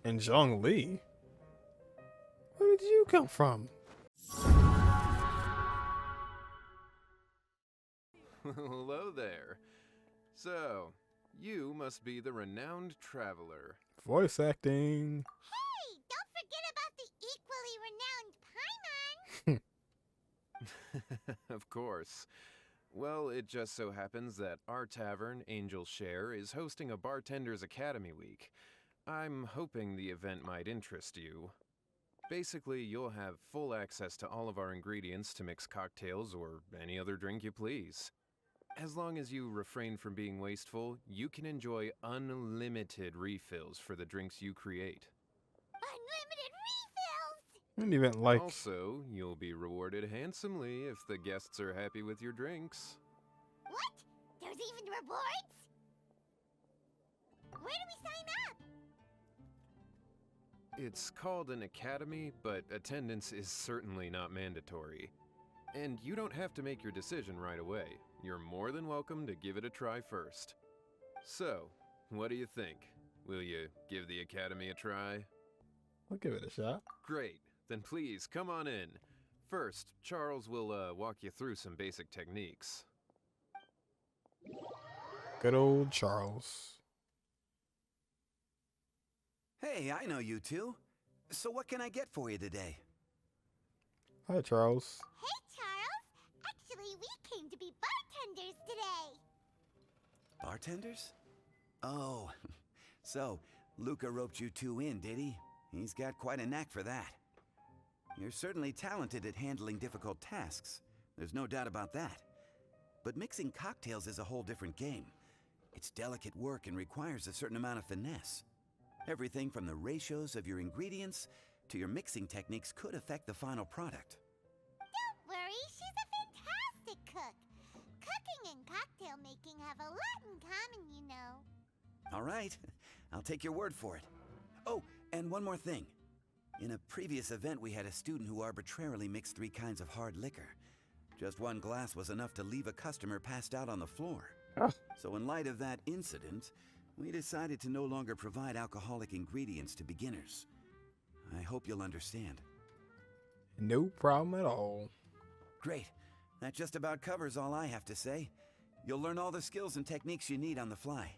And Zhongli? Where did you come from? Hello there. So, you must be the renowned traveler. Voice acting. Hey, don't forget about the equally renowned Paimon! Of course. Well, it just so happens that our tavern, Angel's Share, is hosting a Bartender's Academy Week. I'm hoping the event might interest you. Basically, you'll have full access to all of our ingredients to mix cocktails or any other drink you please. As long as you refrain from being wasteful, you can enjoy unlimited refills for the drinks you create. Unlimited refills! I didn't even like. Also, you'll be rewarded handsomely if the guests are happy with your drinks. What? There's even rewards? Where do we sign up? It's called an academy, but attendance is certainly not mandatory. And you don't have to make your decision right away. You're more than welcome to give it a try first. So, what do you think? Will you give the academy a try? I'll give it a shot. Great. Then please, come on in. First, Charles will walk you through some basic techniques. Good old Charles. Hey, I know you two. So what can I get for you today? Hi, Charles. Hey, Charles! Actually, we came to be bartenders today! Bartenders? Oh, so Luca roped you two in, did he? He's got quite a knack for that. You're certainly talented at handling difficult tasks. There's no doubt about that. But mixing cocktails is a whole different game. It's delicate work and requires a certain amount of finesse. Everything from the ratios of your ingredients to your mixing techniques could affect the final product. Don't worry, she's a fantastic cook. Cooking and cocktail making have a lot in common, you know. All right, I'll take your word for it. Oh, and one more thing. In a previous event, we had a student who arbitrarily mixed 3 kinds of hard liquor. Just one glass was enough to leave a customer passed out on the floor. Ah. So in light of that incident, we decided to no longer provide alcoholic ingredients to beginners. I hope you'll understand. No problem at all. Great. That just about covers all I have to say. You'll learn all the skills and techniques you need on the fly.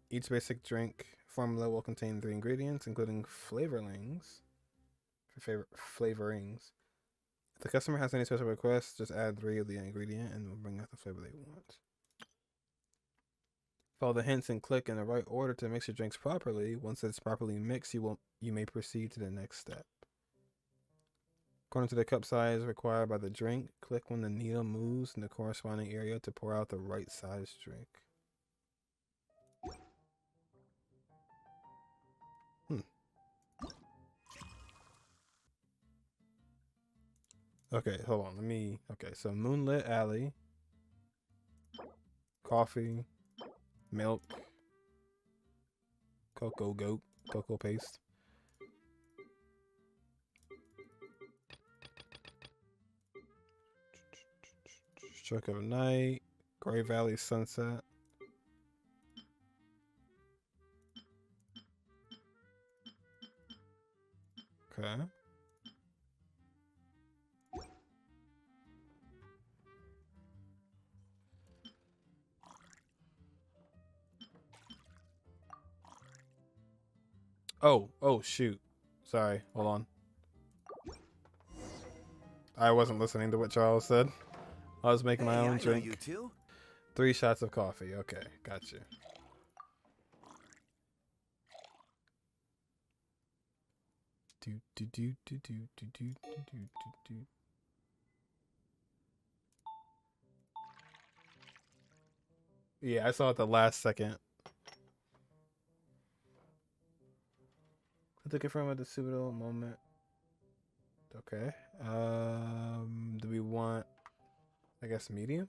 Each basic drink formula will contain 3 ingredients, including flavorings. Flavorings. If the customer has any special requests, just add 3 of the ingredient and we'll bring out the flavor they want. Follow the hints and click in the right order to mix your drinks properly. Once it's properly mixed, you may proceed to the next step. According to the cup size required by the drink, click when the needle moves in the corresponding area to pour out the right size drink. Okay, hold on. Okay, so Moonlit Alley, coffee, milk, cocoa goat, cocoa paste. Stroke of Night, Gray Valley Sunset. Okay. Oh, shoot. Sorry, hold on. I wasn't listening to what Charles said. I was making my own drink. I know you two. 3 shots of coffee. Okay, gotcha. Yeah, I saw it the last second. I took it from a suitable moment. Okay. Do we want, I guess, medium?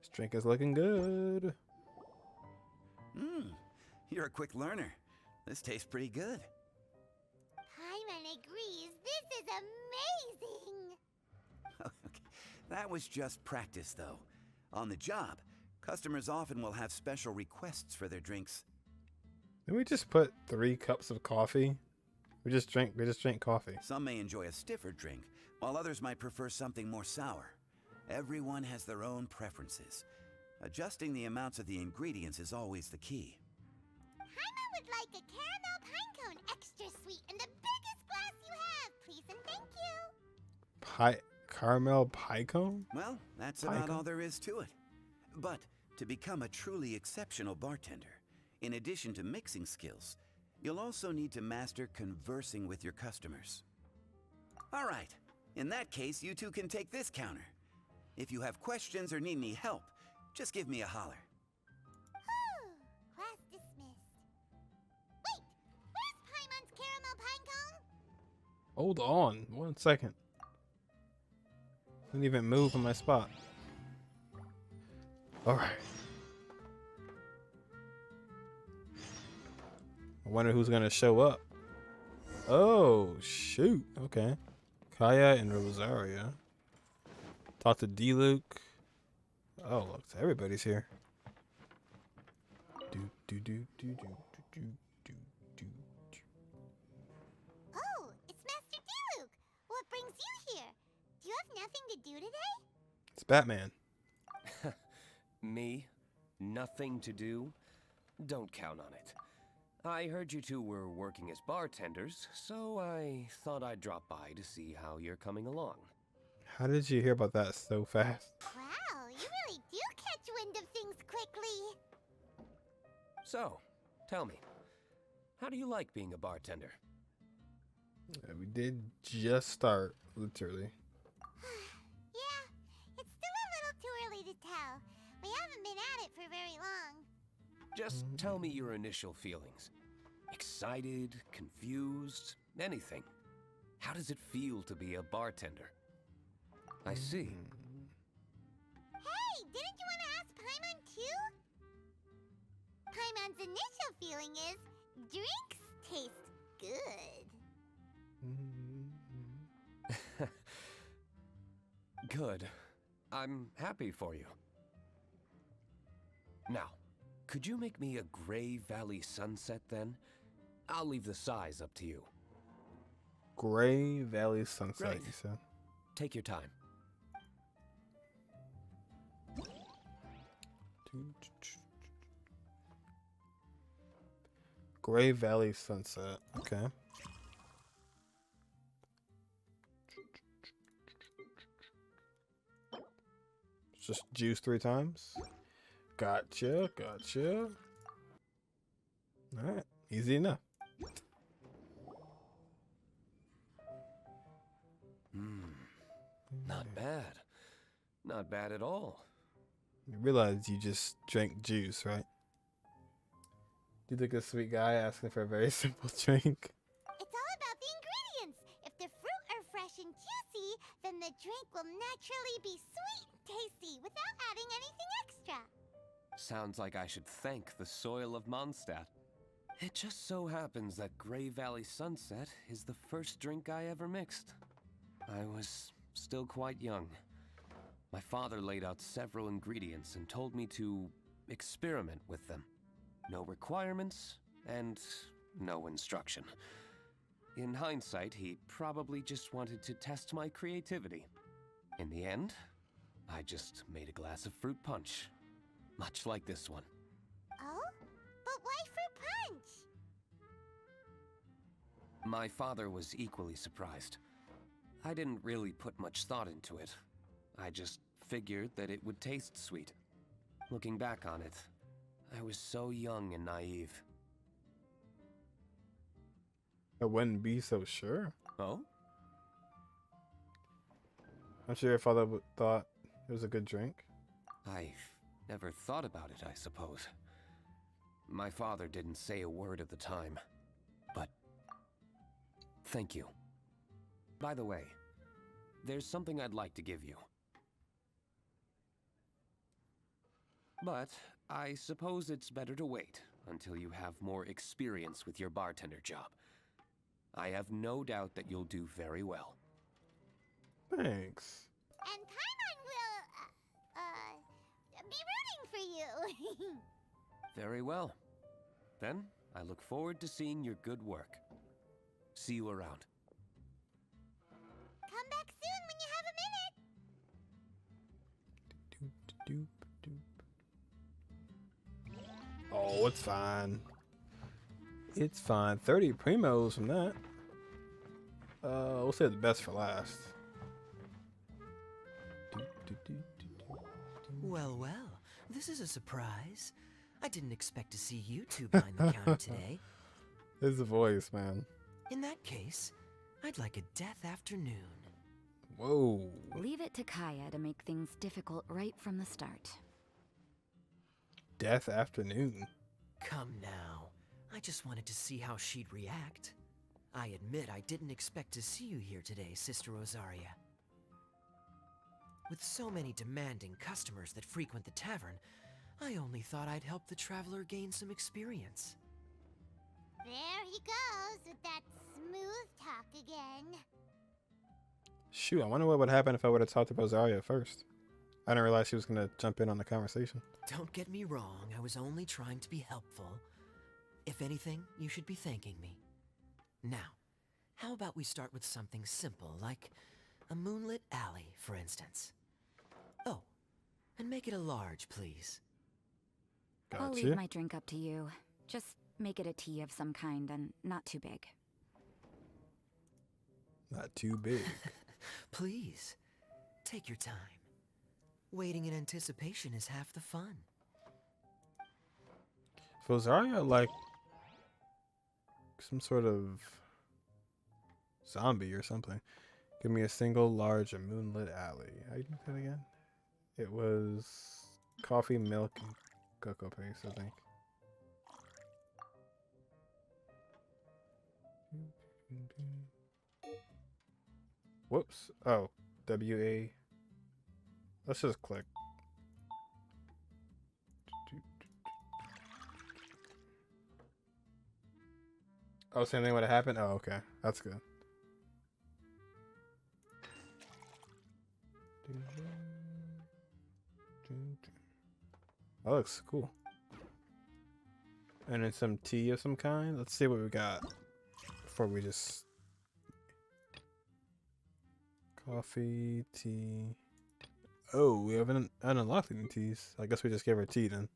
This drink is looking good. You're a quick learner. This tastes pretty good. Paimon agrees. This is amazing. Okay. That was just practice, though. On the job, customers often will have special requests for their drinks. Did we just put 3 cups of coffee? We just drink coffee. Some may enjoy a stiffer drink, while others might prefer something more sour. Everyone has their own preferences. Adjusting the amounts of the ingredients is always the key. Paimon would like a caramel pine cone extra sweet in the biggest glass you have, please and thank you. Caramel pie cone? Well, that's Pie about cone? all there is to it. But to become a truly exceptional bartender, in addition to mixing skills, you'll also need to master conversing with your customers. All right, in that case, you two can take this counter. If you have questions or need any help, just give me a holler. Whew, class dismissed. Wait, where's Paimon's caramel pine cone? Hold on 1 second. Didn't even move from my spot. Alright. I wonder who's gonna show up. Oh, shoot. Okay. Kaya and Rosaria. Talk to Diluc. Oh, look, everybody's here. Oh, it's Master Diluc. What brings you here? Do you have nothing to do today? It's Batman. Me? Nothing to do? Don't count on it. I heard you two were working as bartenders, so I thought I'd drop by to see how you're coming along. How did you hear about that so fast? Wow, you really do catch wind of things quickly. So, tell me, how do you like being a bartender? We did just start, literally. Yeah, it's still a little too early to tell. We haven't been at it for very long. Just tell me your initial feelings. Excited, confused, anything. How does it feel to be a bartender? I see. Hey, didn't you want to ask Paimon too? Paimon's initial feeling is drinks taste good. Good. I'm happy for you. Now, could you make me a Gray Valley sunset then? I'll leave the size up to you. Gray Valley Sunset, Great. you said. Take your time. Gray Valley Sunset. Okay. Just juice 3 times. Gotcha. Alright. Easy enough. Not bad. Not bad at all. You realize you just drank juice, right? You look a sweet guy asking for a very simple drink. It's all about the ingredients. If the fruit are fresh and juicy, then the drink will naturally be sweet and tasty without adding anything extra. Sounds like I should thank the soil of Mondstadt. It just so happens that Gray Valley Sunset is the first drink I ever mixed. I was still quite young. My father laid out several ingredients and told me to experiment with them. No requirements and no instruction. In hindsight, he probably just wanted to test my creativity. In the end, I just made a glass of fruit punch. Much like this one. Oh? But why fruit punch? My father was equally surprised. I didn't really put much thought into it. I just figured that it would taste sweet. Looking back on it, I was so young and naive. I wouldn't be so sure. Oh? I'm sure your father thought it was a good drink. I never thought about it, I suppose. My father didn't say a word at the time, but thank you. By the way, there's something I'd like to give you. But I suppose it's better to wait until you have more experience with your bartender job. I have no doubt that you'll do very well. Thanks. And Paimon Very well. Then, I look forward to seeing your good work. See you around. Come back soon when you have a minute. Doop, doop, doop. Oh, it's fine. It's fine. 30 primos from that. We'll save the best for last. Well, well, this is a surprise. I didn't expect to see you two behind the counter today. His voice, man. In that case, I'd like a death afternoon. Whoa. Leave it to Kaya to make things difficult right from the start. Death afternoon. Come now. I just wanted to see how she'd react. I admit I didn't expect to see you here today, Sister Rosaria. With so many demanding customers that frequent the tavern, I only thought I'd help the traveler gain some experience. There he goes with that smooth talk again. Shoot, I wonder what would happen if I would have talked to Rosaria first. I didn't realize she was going to jump in on the conversation. Don't get me wrong, I was only trying to be helpful. If anything, you should be thanking me. Now, how about we start with something simple, like a moonlit alley, for instance? Oh, and make it a large, please. I'll Gotcha. leave my drink up to you. Just make it a tea of some kind and not too big. Not too big. Please, take your time. Waiting in anticipation is half the fun. So Rosaria like some sort of zombie or something. Give me a single large and moonlit alley. How you do that again? It was coffee, milk, and cocoa paste, I think. Whoops. Oh, WA. Let's just click. Oh, same thing would have happened? Oh, okay. That's good. That looks cool. And then some tea of some kind. Let's see what we got before we just... Coffee, tea... Oh, we haven't unlocked any teas. I guess we just gave her tea then.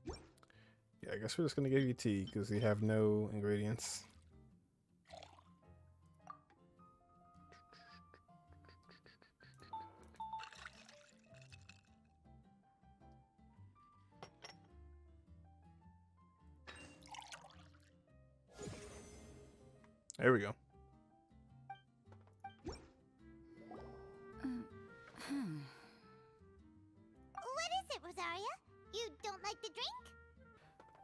Yeah, I guess we're just gonna give you tea because we have no ingredients. There we go. What is it, Rosaria? You don't like the drink?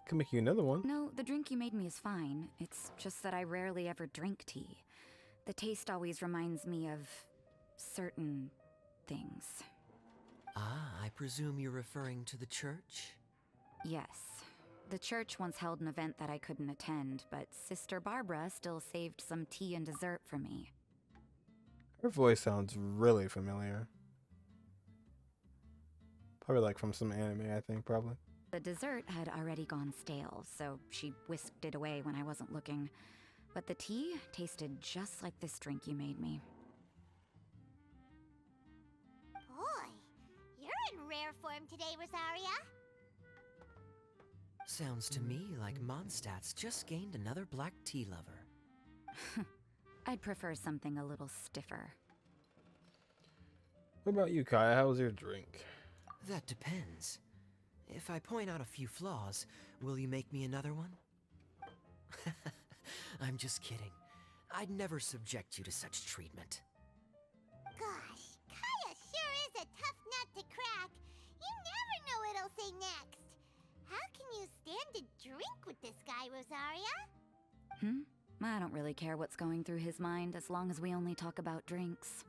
Can make you another one. No, the drink you made me is fine. It's just that I rarely ever drink tea. The taste always reminds me of certain things. Ah, I presume you're referring to the church? Yes. The church once held an event that I couldn't attend, but Sister Barbara still saved some tea and dessert for me. Her voice sounds really familiar. Probably like from some anime, I think, probably. The dessert had already gone stale, so she whisked it away when I wasn't looking. But the tea tasted just like this drink you made me. Boy, you're in rare form today, Rosaria. Sounds to me like Mondstadt's just gained another black tea lover. I'd prefer something a little stiffer. What about you, Kaya? How was your drink? That depends. If I point out a few flaws, will you make me another one? I'm just kidding. I'd never subject you to such treatment. Gosh, Kaya sure is a tough nut to crack. You never know what he'll say next. How can you stand to drink with this guy, Rosaria? I don't really care what's going through his mind as long as we only talk about drinks.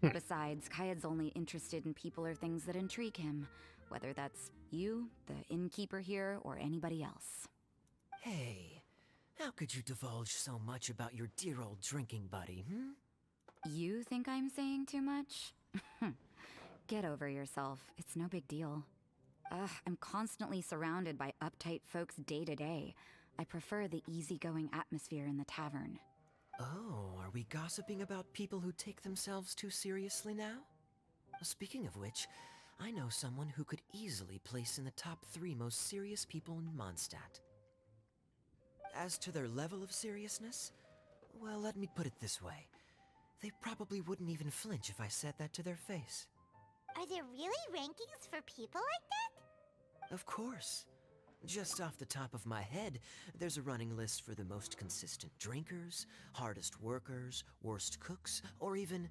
Besides, Kayad's only interested in people or things that intrigue him, whether that's you, the innkeeper here, or anybody else. Hey, how could you divulge so much about your dear old drinking buddy, You think I'm saying too much? Get over yourself. It's no big deal. Ugh, I'm constantly surrounded by uptight folks day to day. I prefer the easygoing atmosphere in the tavern. Oh, are we gossiping about people who take themselves too seriously now? Speaking of which, I know someone who could easily place in the top 3 most serious people in Mondstadt. As to their level of seriousness, well, let me put it this way. They probably wouldn't even flinch if I said that to their face. Are there really rankings for people like that? Of course. Just off the top of my head, there's a running list for the most consistent drinkers, hardest workers, worst cooks, or even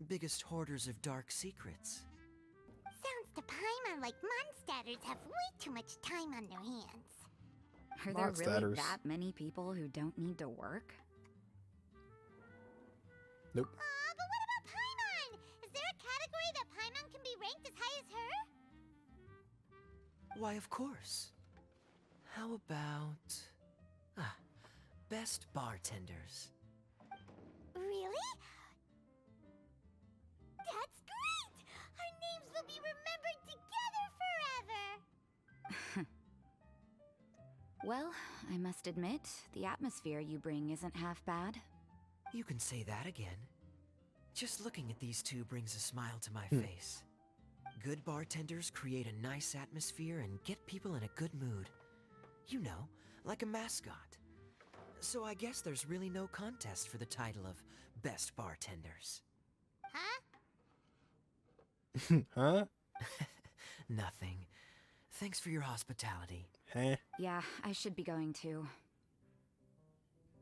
biggest hoarders of dark secrets. Sounds to Paimon like Mondstadters have way too much time on their hands. Are there really Mondstadters. that many people who don't need to work? Nope. Aw, but what about Paimon? Is there a category that Paimon can be ranked as high as her? Why, of course. How about... best bartenders. Really? That's great! Our names will be remembered together forever! Well, I must admit, the atmosphere you bring isn't half bad. You can say that again. Just looking at these two brings a smile to my face. Good bartenders create a nice atmosphere and get people in a good mood. You know, like a mascot. So I guess there's really no contest for the title of Best Bartenders. Huh? Huh? Nothing. Thanks for your hospitality. Huh? Yeah, I should be going too.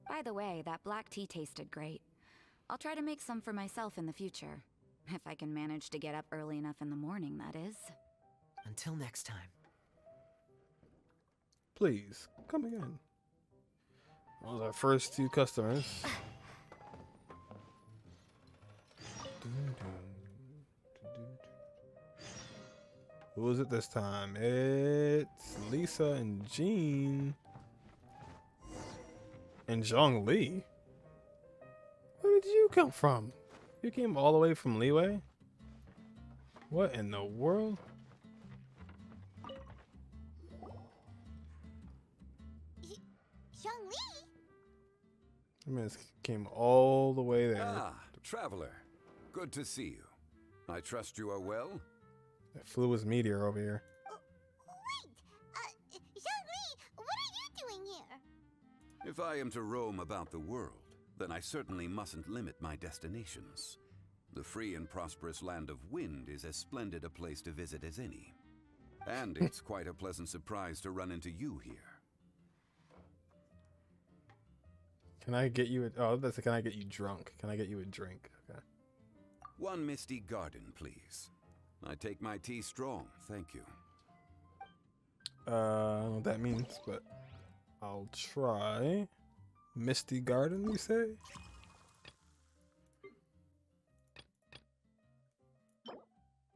By the way, that black tea tasted great. I'll try to make some for myself in the future. If I can manage to get up early enough in the morning, that is. Until next time. Please, come again. Those are our first 2 customers. Who is it this time? It's Lisa and Jean. And Zhongli. Where did you come from? You came all the way from Liyue? What in the world? Zhongli? I mean, this came all the way there. Ah, traveler. Good to see you. I trust you are well? That flew his meteor over here. Wait! Zhongli, what are you doing here? If I am to roam about the world, then I certainly mustn't limit my destinations. The free and prosperous land of Wind is as splendid a place to visit as any. And it's quite a pleasant surprise to run into you here. Can I get you a... Oh, that's can I get you drunk? Can I get you a drink? Okay. One misty garden, please. I take my tea strong, thank you. I don't know what that means, but I'll try. Misty Garden, you say?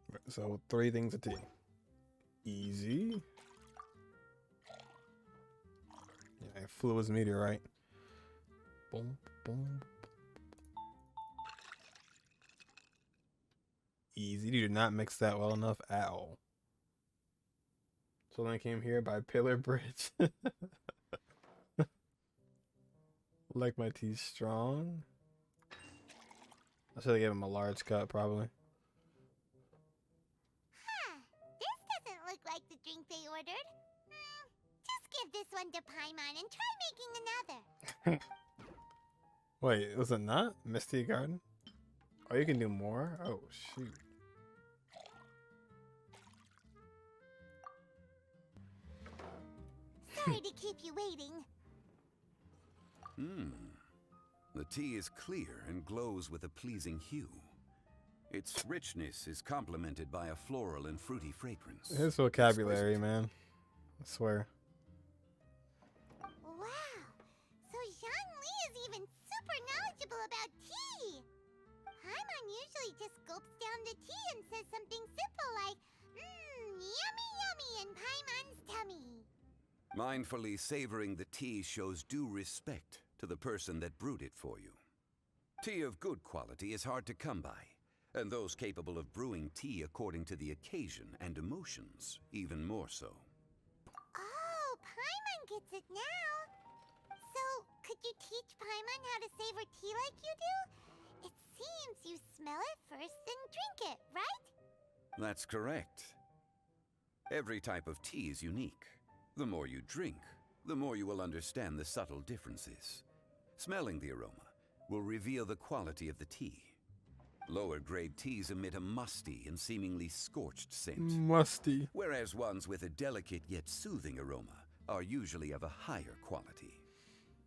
Right, so 3 things of tea. Easy. Yeah, it flew his meteorite. Boom, boom. Easy. You did not mix that well enough at all. So then I came here by Pillar Bridge. Like my tea strong. I should have given him a large cup, probably. Huh. This doesn't look like the drink they ordered. Just give this one to Paimon and try making another. Wait, was it not Misty Garden? Oh, you can do more? Oh, shoot. Sorry to keep you waiting. The tea is clear and glows with a pleasing hue. Its richness is complemented by a floral and fruity fragrance. His vocabulary, man. I swear. Wow. So Zhongli is even super knowledgeable about tea. Paimon usually just gulps down the tea and says something simple like, yummy yummy in Paimon's tummy. Mindfully savoring the tea shows due respect to the person that brewed it for you. Tea of good quality is hard to come by, and those capable of brewing tea according to the occasion and emotions, even more so. Oh, Paimon gets it now. So, could you teach Paimon how to savor tea like you do? It seems you smell it first, then drink it, right? That's correct. Every type of tea is unique. The more you drink, the more you will understand the subtle differences. Smelling the aroma will reveal the quality of the tea. Lower grade teas emit a musty and seemingly scorched scent, Musty. whereas ones with a delicate yet soothing aroma are usually of a higher quality.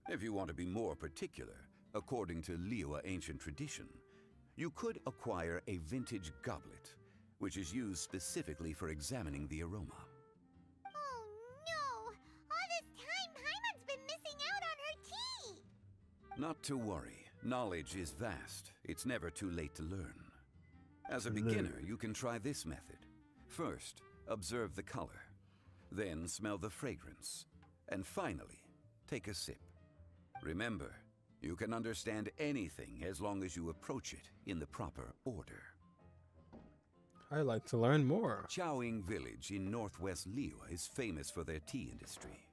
If you want to be more particular, according to Liyue ancient tradition, you could acquire a vintage goblet, which is used specifically for examining the aroma. Oh no! All this time, Paimon's been missing out on her tea! Not to worry. Knowledge is vast. It's never too late to learn. As a To beginner, learn. you can try this method. First, observe the color. Then smell the fragrance. And finally, take a sip. Remember, you can understand anything as long as you approach it in the proper order. I'd like to learn more. Chaoying village in northwest Liyue is famous for their tea industry.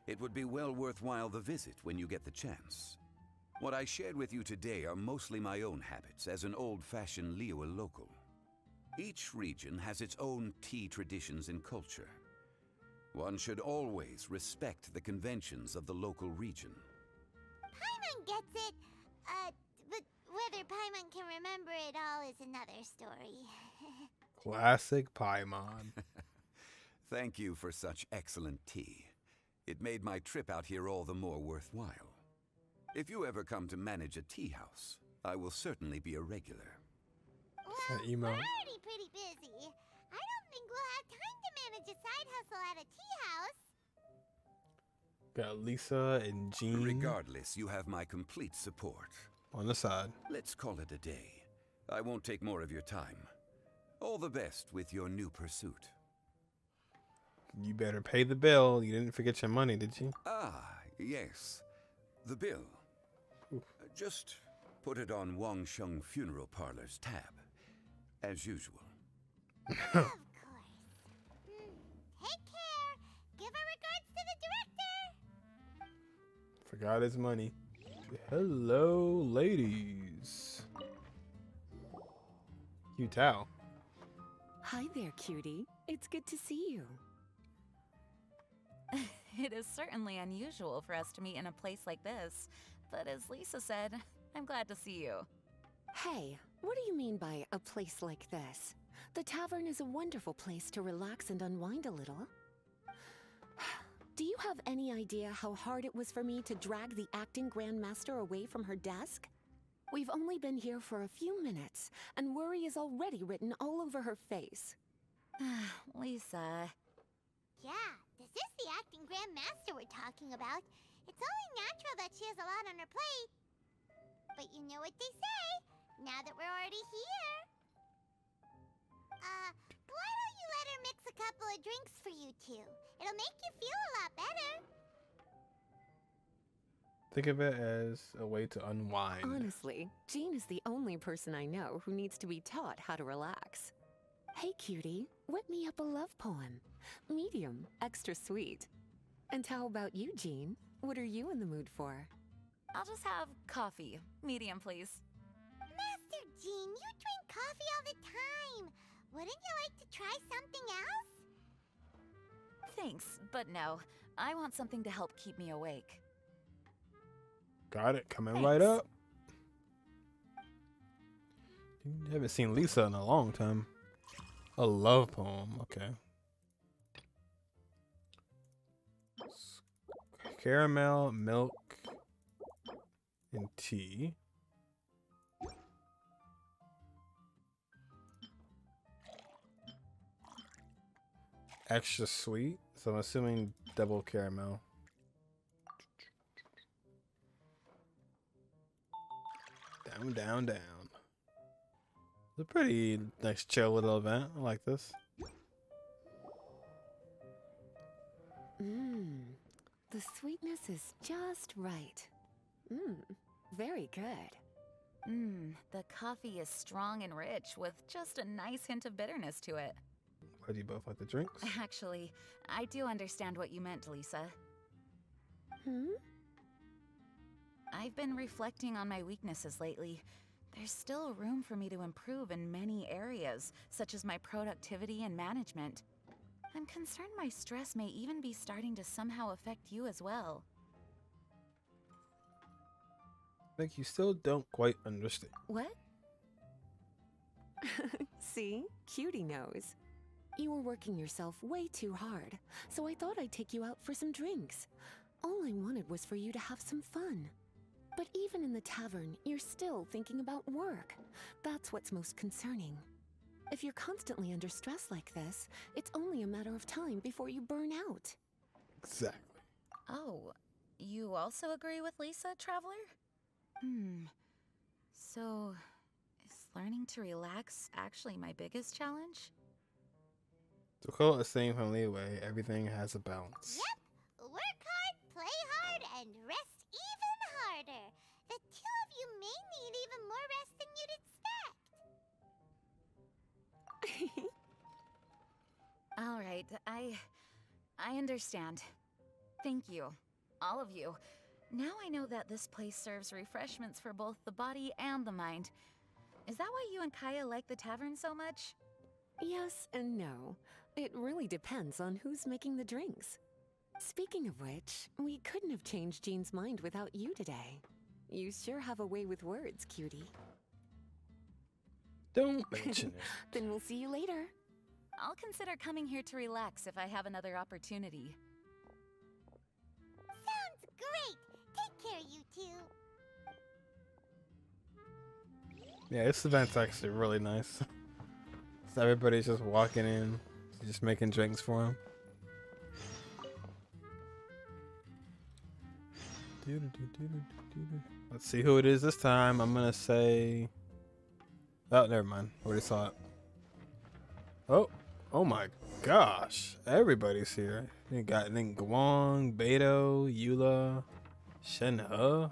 It would be well worthwhile the visit when you get the chance. What I shared with you today are mostly my own habits as an old-fashioned Liyue local. Each region has its own tea traditions and culture. One should always respect the conventions of the local region. Paimon gets it, but whether Paimon can remember it all is another story. Classic Paimon. Thank you for such excellent tea. It made my trip out here all the more worthwhile. If you ever come to manage a tea house, I will certainly be a regular. Well, That emo. we're already pretty busy. I don't think we'll have time to manage a side hustle at a tea house. Got Lisa and Jean Regardless, you have my complete support. on the side. Let's call it a day. I won't take more of your time. All the best with your new pursuit. You better pay the bill. You didn't forget your money, did you? Ah, yes. The bill. Just put it on Wang Sheng Funeral Parlor's tab. As usual. Of course. Take care. Give our regards to the director. Forgot his money. Hello, ladies. You Tao. Hi there, cutie. It's good to see you. It is certainly unusual for us to meet in a place like this, but as Lisa said, I'm glad to see you. Hey, what do you mean by a place like this? The tavern is a wonderful place to relax and unwind a little. Do you have any idea how hard it was for me to drag the acting grandmaster away from her desk? We've only been here for a few minutes, and worry is already written all over her face. Lisa. Yeah, this is the acting grandmaster we're talking about. It's only natural that she has a lot on her plate. But you know what they say, now that we're already here. Why don't you let her mix a couple of drinks for you two? It'll make you feel a lot better. Think of it as a way to unwind. Honestly, Jean is the only person I know who needs to be taught how to relax. Hey, cutie, whip me up a love poem. Medium, extra sweet. And how about you, Jean? What are you in the mood for? I'll just have coffee. Medium, please. Master Jean, you drink coffee all the time. Wouldn't you like to try something else? Thanks, but no. I want something to help keep me awake. Got it. Coming Thanks. right up. You haven't seen Lisa in a long time. A love poem. Okay. Caramel, milk, and tea. Extra sweet. So I'm assuming double caramel. Down, down, down. It's a pretty nice chill little event. I like this. The sweetness is just right. Very good. The coffee is strong and rich with just a nice hint of bitterness to it. Why do you both like the drinks? Actually, I do understand what you meant, Lisa. I've been reflecting on my weaknesses lately. There's still room for me to improve in many areas, such as my productivity and management. I'm concerned my stress may even be starting to somehow affect you as well. Like you still don't quite understand. What? See? Cutie knows. You were working yourself way too hard, so I thought I'd take you out for some drinks. All I wanted was for you to have some fun. But even in the tavern, you're still thinking about work. That's what's most concerning. If you're constantly under stress like this, it's only a matter of time before you burn out. Exactly. Oh, you also agree with Lisa, Traveler? So, is learning to relax actually my biggest challenge? To call it the same family way, everything has a balance. Yep. Work hard, play hard, and rest even harder. The two of you may need even more rest than you'd expect. All right, I understand. Thank you, all of you. Now I know that this place serves refreshments for both the body and the mind. Is that why you and Kaya like the tavern so much? Yes and no. It really depends on who's making the drinks. Speaking of which, we couldn't have changed Jean's mind without you today. You sure have a way with words, cutie. Don't mention it. Then we'll see you later. I'll consider coming here to relax if I have another opportunity. Sounds great. Take care, you two. Yeah, this event's actually really nice. So everybody's just walking in, just making drinks for him. Let's see who it is this time. I'm gonna say... Oh, never mind. Already saw it. Oh my gosh. Everybody's here. You got Guang, Beidou, Eula, Shenhe.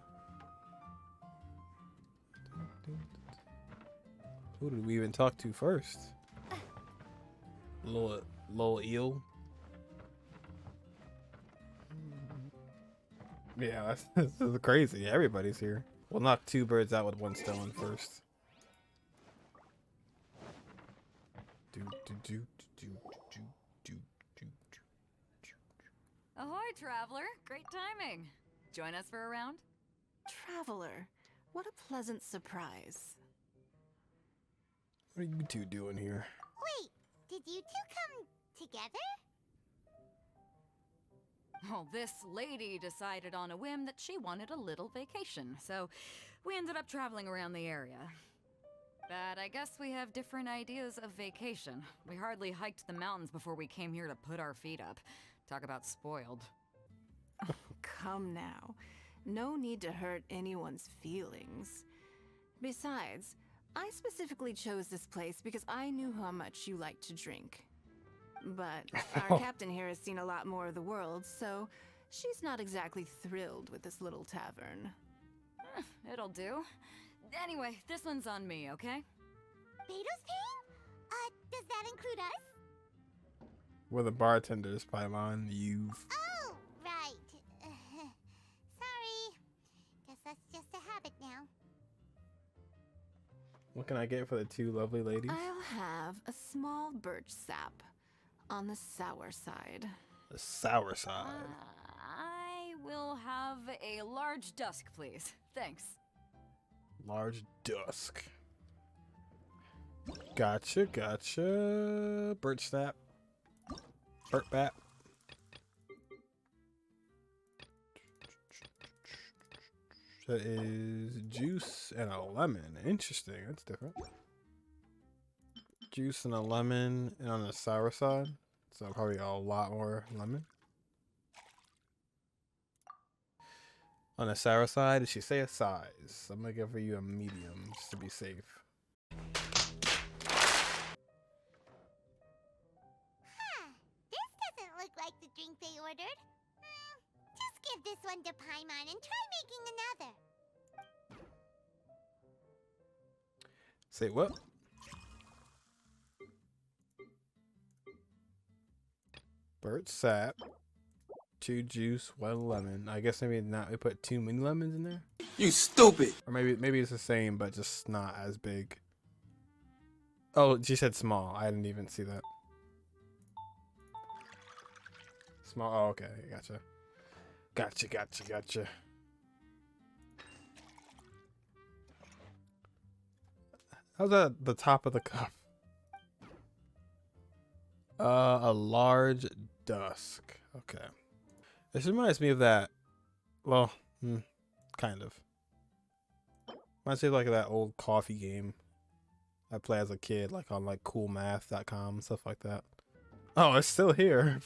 Who did we even talk to first? Lil Eel. Yeah, this is crazy. Everybody's here. We'll knock two birds out with one stone first. Ahoy, Traveler! Great timing. Join us for a round? Traveler, what a pleasant surprise. What are you two doing here? Wait, did you two come together? Well, this lady decided on a whim that she wanted a little vacation, so we ended up traveling around the area. But I guess we have different ideas of vacation. We hardly hiked the mountains before we came here to put our feet up. Talk about spoiled. Come now. No need to hurt anyone's feelings. Besides, I specifically chose this place because I knew how much you like to drink. But our captain here has seen a lot more of the world, so she's not exactly thrilled with this little tavern. It'll do. Anyway, this one's on me, okay? Beidou's paying? Does that include us? We're the bartenders, Paimon. You've... Oh, right. Sorry. Guess that's just a habit now. What can I get for the two lovely ladies? I'll have a small birch sap on the sour side. The sour side. I will have a large dusk, please. Thanks. Large dusk. Gotcha. Birch snap. Birch bat. That is juice and a lemon. Interesting. That's different. Juice and a lemon, and on the sour side, so probably a lot more lemon. On the sour side, did she say a size? I'm gonna give you a medium just to be safe. This doesn't look like the drink they ordered. Just give this one to Paimon and try making another. Say what? Bird sap, 2 juice, 1 lemon. I guess maybe not. We put 2 mini lemons in there. You stupid. Or maybe it's the same, but just not as big. Oh, she said small. I didn't even see that. Small. Oh, okay. Gotcha. Gotcha. How's that at the top of the cup? A large dusk. Okay. This reminds me of that. Well, kind of. Reminds me of like that old coffee game I played as a kid, like on like coolmath.com, stuff like that. Oh, it's still here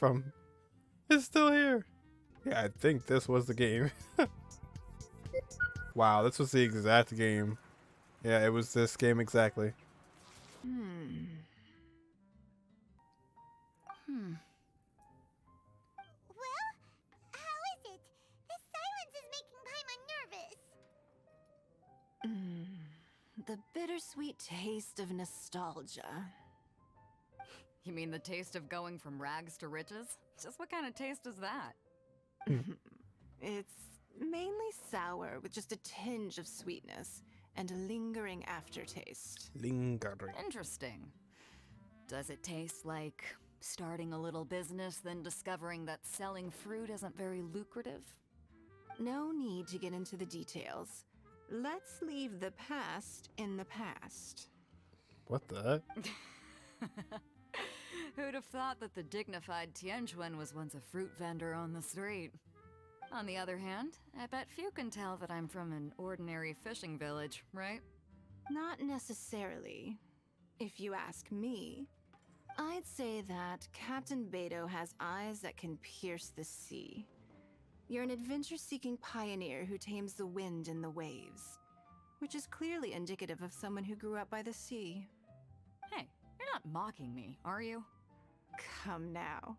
it's still here. Yeah, I think this was the game. Wow, this was the exact game. Yeah, it was this game exactly. Well, how is it? This silence is making Paimon nervous. The bittersweet taste of nostalgia. You mean the taste of going from rags to riches? Just what kind of taste is that? It's mainly sour with just a tinge of sweetness and a lingering aftertaste. Lingering. Interesting. Does it taste like starting a little business, then discovering that selling fruit isn't very lucrative? No need to get into the details. Let's leave the past in the past. What the heck? Who'd have thought that the dignified Tianquan was once a fruit vendor on the street? On the other hand, I bet few can tell that I'm from an ordinary fishing village, right? Not necessarily. If you ask me, I'd say that Captain Beidou has eyes that can pierce the sea. You're an adventure-seeking pioneer who tames the wind and the waves, which is clearly indicative of someone who grew up by the sea. Hey, you're not mocking me, are you? Come now.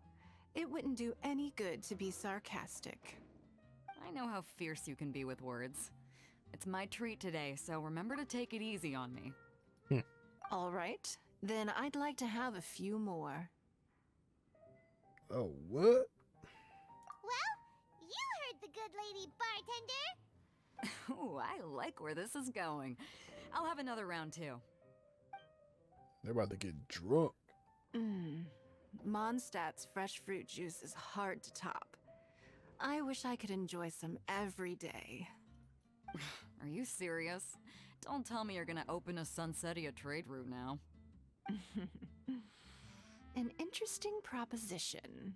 It wouldn't do any good to be sarcastic. I know how fierce you can be with words. It's my treat today, so remember to take it easy on me. All right, then I'd like to have a few more. Oh, what? Well, you heard the good lady bartender. Ooh, I like where this is going. I'll have another round too. They're about to get drunk. Mondstadt's fresh fruit juice is hard to top. I wish I could enjoy some every day. Are you serious? Don't tell me you're gonna open a Sunsetia trade route now. An interesting proposition.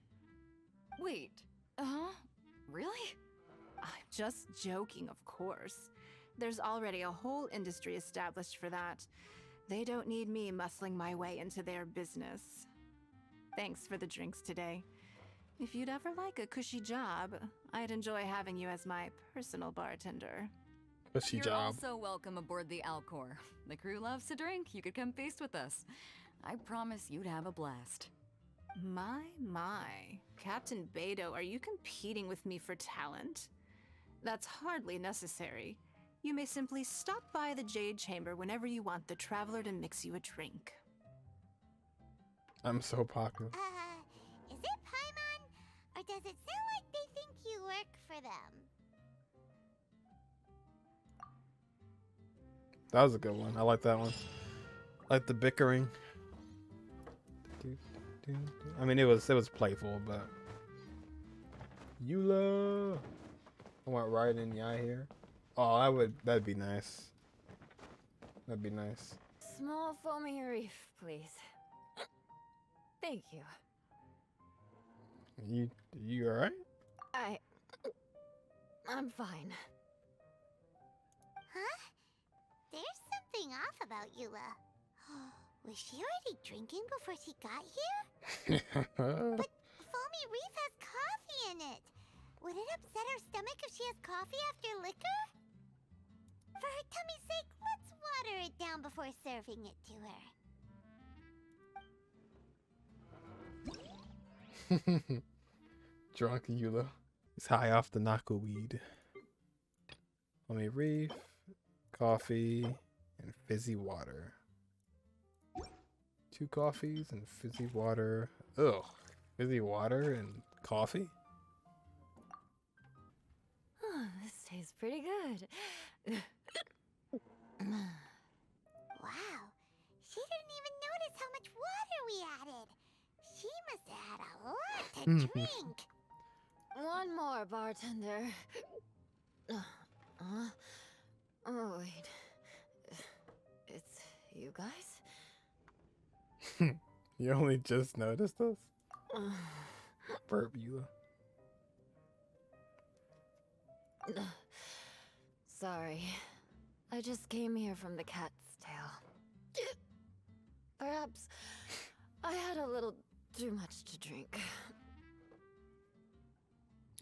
Wait, really? I'm just joking, of course. There's already a whole industry established for that. They don't need me muscling my way into their business. Thanks for the drinks today. If you'd ever like a cushy job, I'd enjoy having you as my personal bartender. What's your You're job? also welcome aboard the Alcor. The crew loves to drink. You could come feast with us. I promise you'd have a blast. My. Captain Beidou, are you competing with me for talent? That's hardly necessary. You may simply stop by the Jade Chamber whenever you want the Traveler to mix you a drink. I'm so popular. Is it Paimon? Or does it sound like they think you work for them? That was a good one. I like that one. I like the bickering. I mean, it was playful, but Eula. I want Raiden here. Oh, that'd be nice. That'd be nice. Small foamy reef, please. Thank you. You alright? I'm fine. Huh? There's something off about Eula. Was she already drinking before she got here? But foamy reef has coffee in it. Would it upset her stomach if she has coffee after liquor? For her tummy's sake, let's water it down before serving it to her. Drunk Eula. He's high off the Naku weed. Foamy reef, coffee, and fizzy water. 2 coffees and fizzy water. Ugh. Fizzy water and coffee? Oh, this tastes pretty good. Wow, she didn't even notice how much water we added. She must have had a lot to drink. One more, bartender. Oh, wait. It's you guys? You only just noticed us? Burp you. Sorry. I just came here from the cat's tail. Perhaps I had a little too much to drink.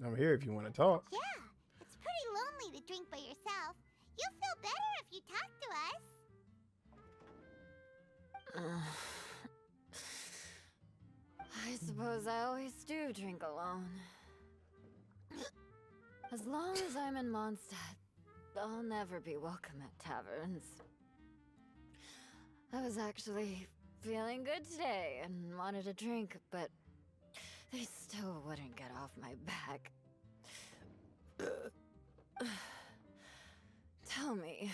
I'm here if you want to talk. Yeah, it's pretty lonely to drink by yourself. You'll feel better if you talk to us. I suppose I always do drink alone. As long as I'm in Mondstadt, I'll never be welcome at taverns. I was actually feeling good today and wanted a drink, but they still wouldn't get off my back. Tell me,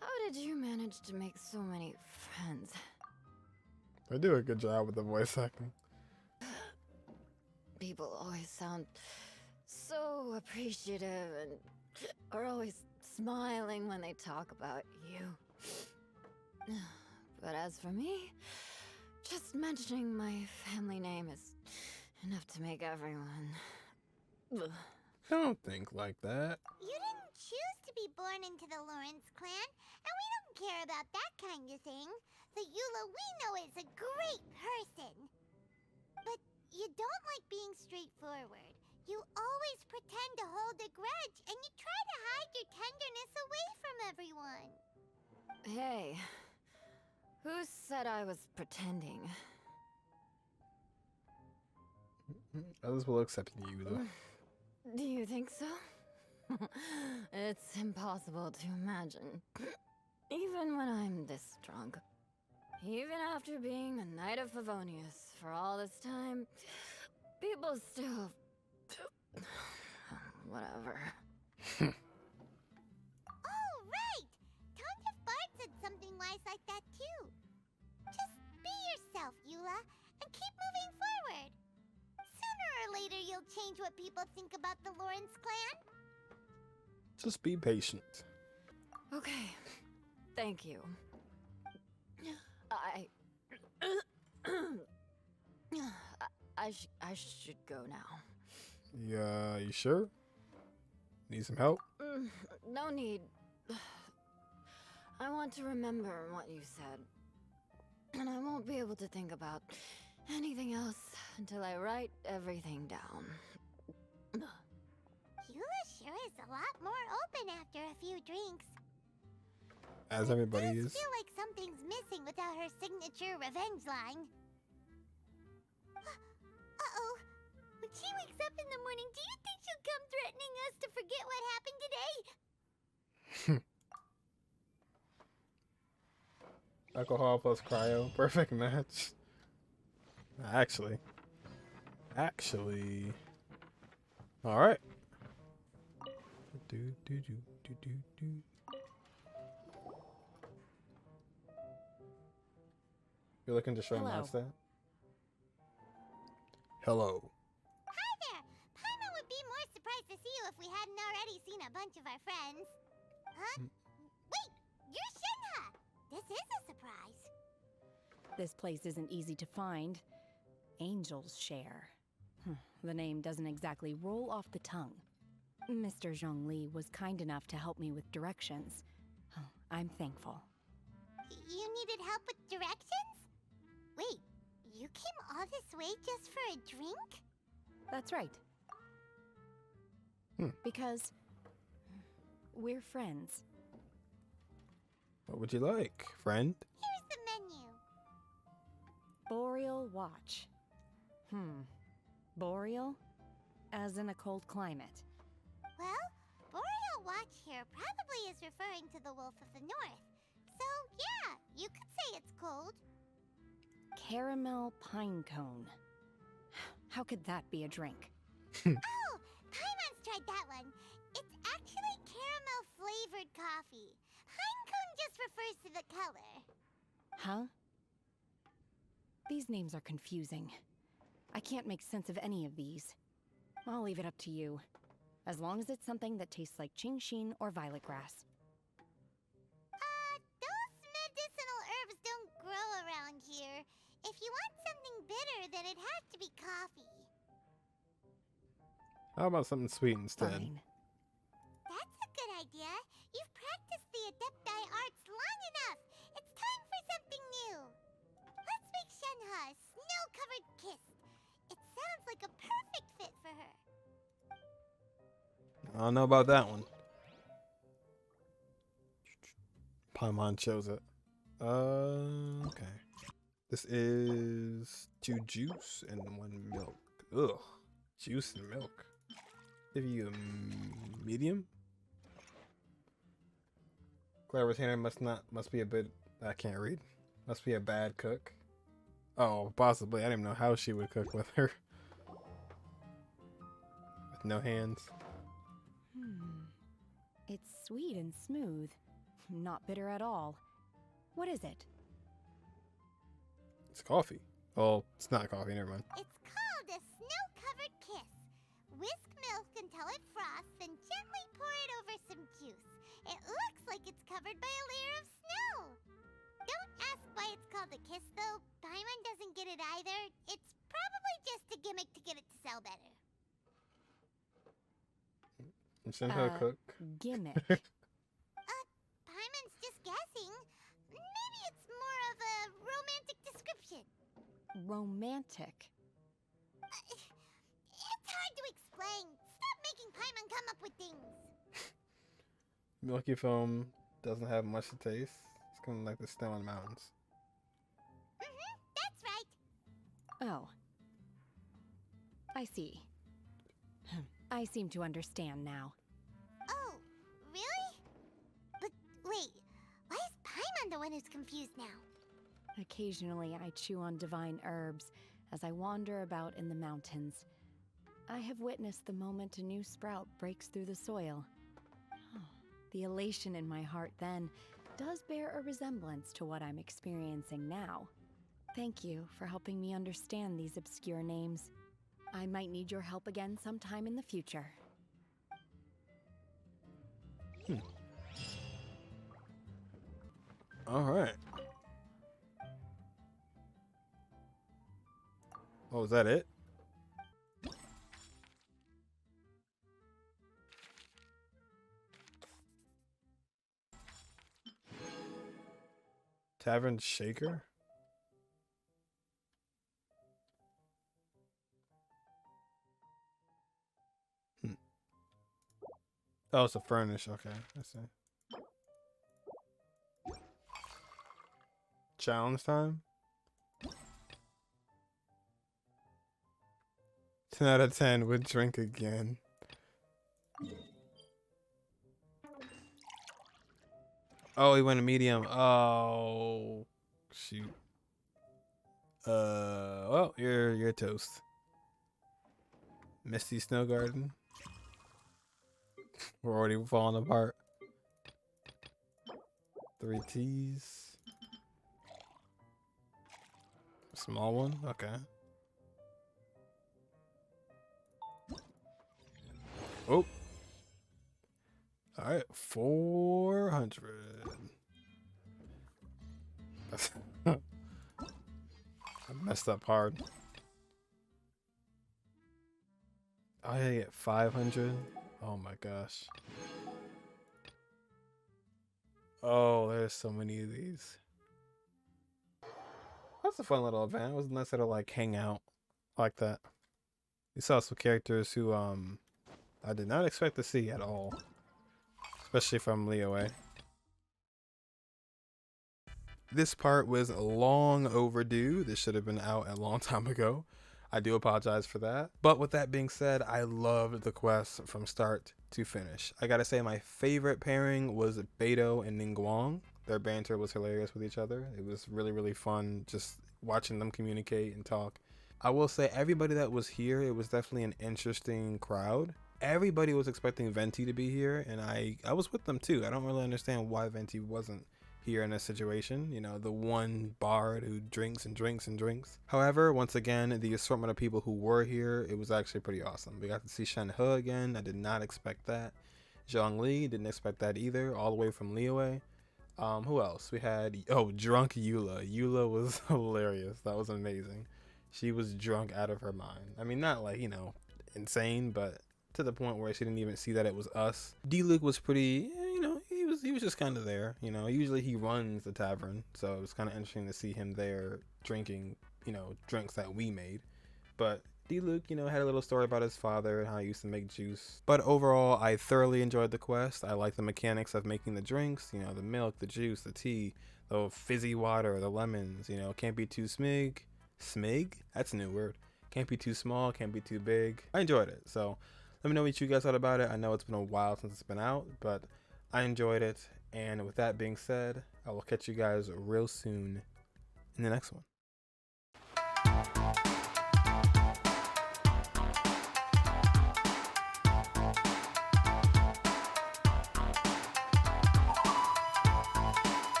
how did you manage to make so many friends? I do a good job with the voice acting. People always sound so appreciative and are always smiling when they talk about you. But as for me, just mentioning my family name is enough to make everyone... Don't think like that. You didn't choose to be born into the Lawrence clan, and we don't care about that kind of thing. The Eula we know is a great person. But you don't like being straightforward. You always pretend to hold a grudge, and you try to hide your tenderness away from everyone. Hey, who said I was pretending? Others will accept you, though. Do you think so? It's impossible to imagine. Even when I'm this drunk. Even after being a Knight of Favonius for all this time, people still... Whatever. Oh, right! Tontiff Bard said something wise like that, too. Just be yourself, Eula, and keep moving forward. Sooner or later, you'll change what people think about the Lawrence clan. Just be patient. Okay. Thank you. I should go now. Yeah, you sure? Need some help? No need. I want to remember what you said. And I won't be able to think about anything else until I write everything down. Eula sure is a lot more open after a few drinks. As everybody It is. does feel like something's missing without her signature revenge line. Uh-oh. When she wakes up in the morning, do you think she'll come threatening us to forget what happened today? Alcohol plus cryo. Perfect match. Actually. Alright. You're looking to show Hello. Mondstadt? Hello. Hi there! Paimon would be more surprised to see you if we hadn't already seen a bunch of our friends. Huh? Wait! You're Shenhe! This is a surprise. This place isn't easy to find. Angel's Share. The name doesn't exactly roll off the tongue. Mr. Zhongli was kind enough to help me with directions. I'm thankful. You needed help with directions? Wait, you came all this way just for a drink? That's right. Because we're friends. What would you like, friend? Here's the menu. Boreal Watch. Boreal? As in a cold climate. Well, Boreal Watch here probably is referring to the Wolf of the North. So, yeah, you could say it's cold. Caramel pine cone. How could that be a drink? Oh, Paimon's tried that one. It's actually caramel-flavored coffee. Pinecone just refers to the color. Huh? These names are confusing. I can't make sense of any of these. I'll leave it up to you. As long as it's something that tastes like Qingshin or violet grass. Those medicinal herbs don't grow around here. If you want something bitter, then it has to be coffee. How about something sweet instead? Fine. That's a good idea. You've practiced the Adepti arts long enough. It's time for something new. Let's make Shenhe a snow-covered kiss. It sounds like a perfect fit for her. I don't know about that one. Paimon chose it. Okay. This is 2 juice and 1 milk. Ugh. Juice and milk. Give you a medium? Claire Retainer must be a bit, I can't read. Must be a bad cook. Oh, possibly. I didn't even know how she would cook with her. With no hands. It's sweet and smooth. Not bitter at all. What is it? It's coffee. Oh, it's not coffee, never mind. It's called a snow-covered kiss. Whisk milk until it froths, then gently pour it over some juice. It looks like it's covered by a layer of snow. Don't ask why it's called a kiss, though. Paimon doesn't get it either. It's probably just a gimmick to get it to sell better. And Shenhe cook. Gimmick. Paimon's just guessing. Maybe it's more of a romantic description. Romantic. It's hard to explain. Stop making Paimon come up with things. Milky foam doesn't have much to taste. It's kind of like the snow in the mountains. That's right. Oh. I see. I seem to understand now. Oh, really? But wait, why is Paimon the one who's confused now? Occasionally I chew on divine herbs as I wander about in the mountains. I have witnessed the moment a new sprout breaks through the soil. The elation in my heart then does bear a resemblance to what I'm experiencing now. Thank you for helping me understand these obscure names. I might need your help again sometime in the future. All right. Oh, is that it? Tavern Shaker? Oh, it's a furnish. Okay, I see. Challenge time? 10 out of 10 would drink again. Oh, he went a medium. Oh, shoot. Well, you're toast. Misty Snow Garden. We're already falling apart. 3 teas. Small one? Okay. Oh. Alright, 400. I messed up hard. I get 500. Oh my gosh. Oh, there's so many of these. That's a fun little event. It was nice to like hang out like that. We saw some characters who I did not expect to see at all. Especially from Liyue. This part was long overdue. This should have been out a long time ago. I do apologize for that. But with that being said, I loved the quest from start to finish. I gotta say my favorite pairing was Beidou and Ningguang. Their banter was hilarious with each other. It was really, really fun just watching them communicate and talk. I will say everybody that was here, it was definitely an interesting crowd. Everybody was expecting Venti to be here, and I was with them too. I don't really understand why Venti wasn't here in this situation. You know, the one bard who drinks and drinks and drinks. However, once again, the assortment of people who were here, it was actually pretty awesome. We got to see Shenhe again. I did not expect that. Zhongli, didn't expect that either, all the way from Liyue. Who else? We had, drunk Eula. Eula was hilarious. That was amazing. She was drunk out of her mind. I mean, not like, insane, but to the point where she didn't even see that it was us. Diluc was pretty, he was just kind of there. Usually he runs the tavern, so it was kind of interesting to see him there drinking, drinks that we made. But Diluc, had a little story about his father and how he used to make juice. But overall, I thoroughly enjoyed the quest. I like the mechanics of making the drinks, the milk, the juice, the tea, the fizzy water, the lemons, can't be too smig. Smig? That's a new word. Can't be too small, can't be too big. I enjoyed it. So let me know what you guys thought about it. I know it's been a while since it's been out, but I enjoyed it. And with that being said, I will catch you guys real soon in the next one.